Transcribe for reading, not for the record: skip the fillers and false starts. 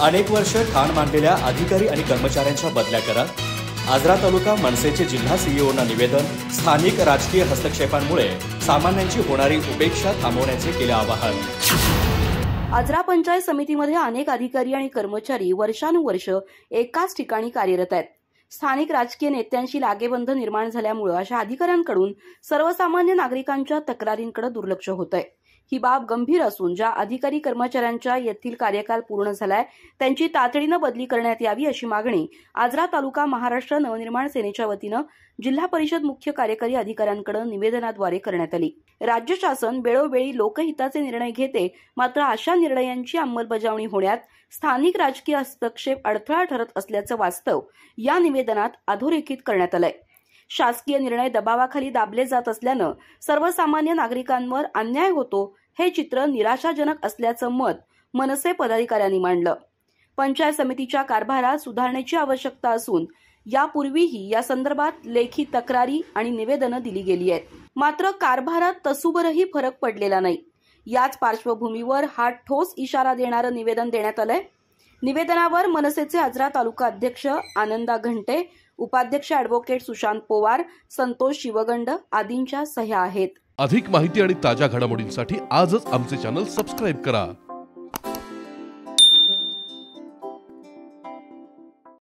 अनेक वर्ष ठाण मांडलेल्या अधिकारी आणि कर्मचाऱ्यांच्या बदल्या करा। आजरा तालुका मनसेचे जिल्हा सीईओंना निवेदन। स्थानिक राजकीय हस्तक्षेपांमुळे सामान्यांची होणारी उपेक्षा थांबवण्याचे केले आवाहन। आजरा पंचायत समितीमध्ये अनेक अधिकारी आणि कर्मचारी वर्षानुवर्ष एकाच ठिकाणी कार्यरत आहेत। स्थानिक राजकीय नेत्यांशी लागेबंध निर्माण झाल्यामुळे अशा अधिकाऱ्यांकडून सर्वसामान्य नागरिकांच्या तक्रारींकडे दुर्लक्ष होतंय। ही बाब गंभीर असून ज्या अधिकारी कर्मचाऱ्यांचा येथील कार्यकाल पूर्ण झालाय त्यांची तातडीने बदली करण्यात यावी अशी मागणी आजरा तालुका महाराष्ट्र नवनिर्माण सेनेच्या वतीनं जिल्हा परिषद मुख्य कार्यकारी अधिकाऱ्यांकडे निवेदनाद्वारे करण्यात आली। राज्य शासन वेळोवेळी लोकहिताचे निर्णय घेते, मात्र अशा निर्णयांची अंमलबजावणी होण्यात स्थानिक राजकीय हस्तक्षेप अडथळा ठरत असल्याचं वास्तव या निवेदनात अधोरेखित करण्यात आलंय। शासकीय निर्णय दबावाखाली दाबले जात असल्यानं सर्वसामान्य नागरिकांवर अन्याय होतो हे चित्र निराशाजनक असल्याचं मत मनसे पदाधिकाऱ्यांनी मांडलं। पंचायत समितीच्या कारभारात सुधारणेची आवश्यकता असून यापूर्वीही या संदर्भात लेखी तक्रारी आणि निवेदनं दिली गेली आहेत, मात्र कारभारात तसूभरही फरक पडलेला नाही। याच पार्श्वभूमीवर हा ठोस इशारा देणारं निवेदन देण्यात आलंय। निवेदनावर मनसेचे आजरा तालुका अध्यक्ष आनंदा घंटे, उपाध्यक्ष ॲडव्होकेट सुशांत पोवार, संतोष शिवगंड आदींच्या सह्या आहेत। अधिक माहिती आणि ताज्या घडामोडींसाठी आजच आमचे चॅनल सबस्क्राइब करा।